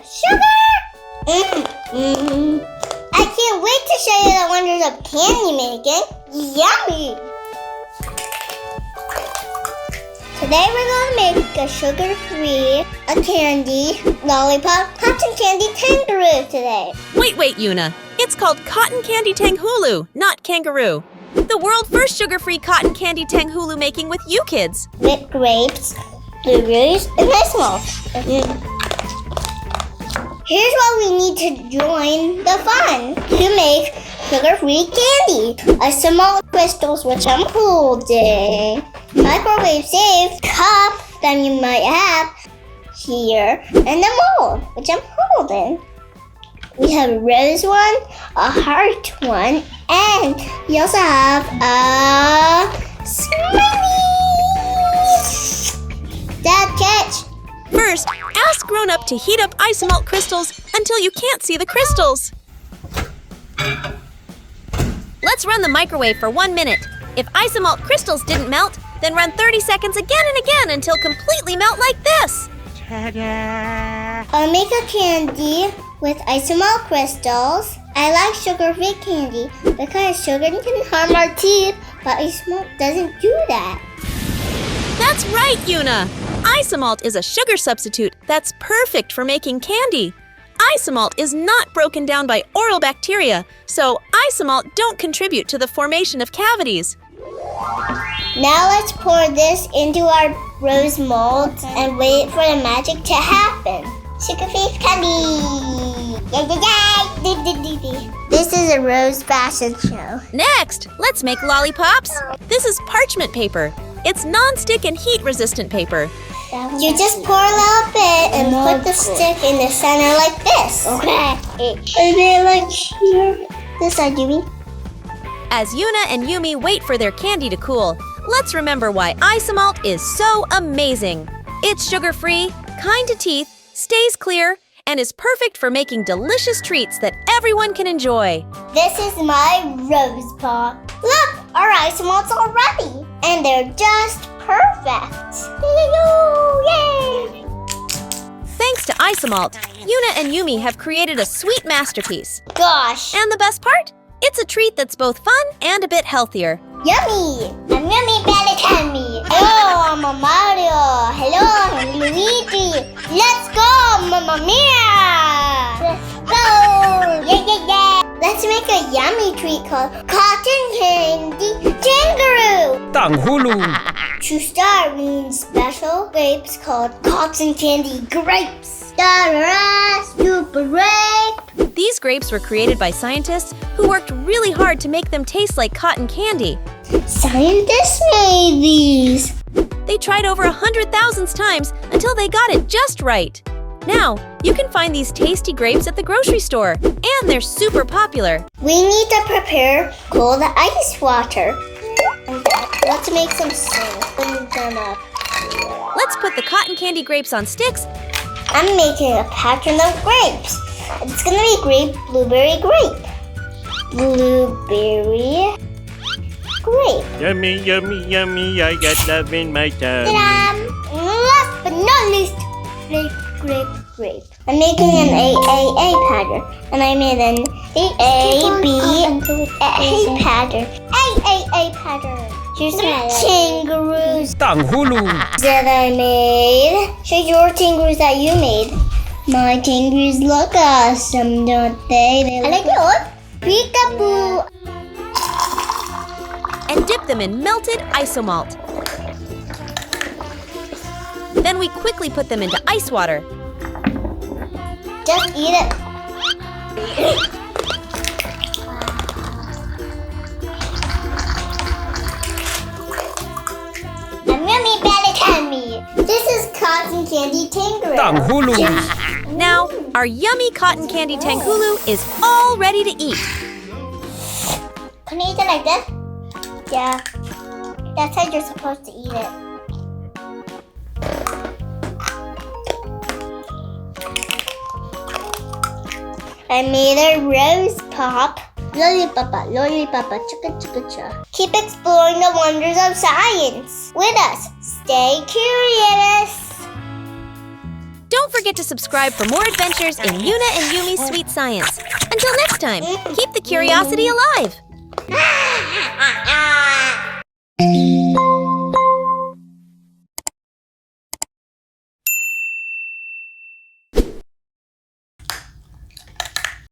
Sugar! I can't wait to show you the wonders of candy making. Yummy! Today we're going to make a sugar-free, a candy, Lollipop, Cotton Candy Tanghulu today. Wait, Yuna. It's called Cotton Candy Tanghulu, not kangaroo. The world first sugar-free cotton candy tanghulu making with you kids. With grapes, blueberries, and Isomalt. Here's what we need to join the fun to make sugar-free candy. Isomalt crystals, which I'm holding. Microwave safe cup that you might have here. And the mold, which I'm holding. We have a rose one, a heart one, and we also have a smiley. Dad, catch. First, ask grown-up to heat up Isomalt crystals until you can't see the crystals. Let's run the microwave for 1 minute. If Isomalt crystals didn't melt, then run 30 seconds again and again until completely melt like this. Ta-da! I'll make a candy with Isomalt crystals. I like sugar-free candy because sugar can harm our teeth, but Isomalt doesn't do that. That's right, Yuna! Isomalt is a sugar substitute that's perfect for making candy. Isomalt is not broken down by oral bacteria, so Isomalt don't contribute to the formation of cavities. Now let's pour this into our rose mold and wait for the magic to happen. Sugar-free candy! Yay! This is a rose fashion show. Next, let's make lollipops. This is parchment paper. It's non-stick and heat-resistant paper. You just pour a little bit and put the stick in the center like this. Okay. And then like here. This side, Yumi. As Yuna and Yumi wait for their candy to cool, let's remember why Isomalt is so amazing. It's sugar-free, kind to teeth, stays clear, and is perfect for making delicious treats that everyone can enjoy. This is my rose pop. Look, our Isomalt's all ready, and they're just perfect. Yay! Thanks to Isomalt, Yuna and Yumi have created a sweet masterpiece. Gosh! And the best part? It's a treat that's both fun and a bit healthier. Yummy! I'm Yumi Bellatami. Hello, I'm Mario. Hello, I'm Luigi. Let's go, Mamma Mia! Let's go! Yeah! Let's make a yummy treat called Cotton Candy Tanghulu. Tanghulu. To start, we need special grapes called Cotton Candy Grapes. Super grape. These grapes were created by scientists who worked really hard to make them taste like cotton candy. Scientists made these. They tried over 100,000 times until they got it just right. Now, you can find these tasty grapes at the grocery store, and they're super popular. We need to prepare cold ice water. Let's make some sand. Put them up. Let's put the cotton candy grapes on sticks. I'm making a pattern of grapes. It's gonna be grape, blueberry, grape. Blueberry, grape. Yummy, yummy, yummy, I got love in my tummy. Ta-da! Last but not least, grape. I'm making an A pattern. And I made an A pattern. A pattern. Here's some kangaroos Tanghulu. that I made. Show your kangaroos that you made. My kangaroos look awesome, don't they? I like yours. Peekaboo. And dip them in melted Isomalt. Then we quickly put them into ice water. Just eat it. I'm Yumi Bellatami. This is Cotton Candy Tanghulu. Tanghulu. Now, our yummy cotton candy tanghulu is all ready to eat. Can you eat it like this? Yeah. That's how you're supposed to eat it. I made a rose pop. Lollipop, chugga. Keep exploring the wonders of science with us. Stay curious. don't forget to subscribe for more adventures in Yuna and Yumi's Sweet Science. Until next time, keep the curiosity alive!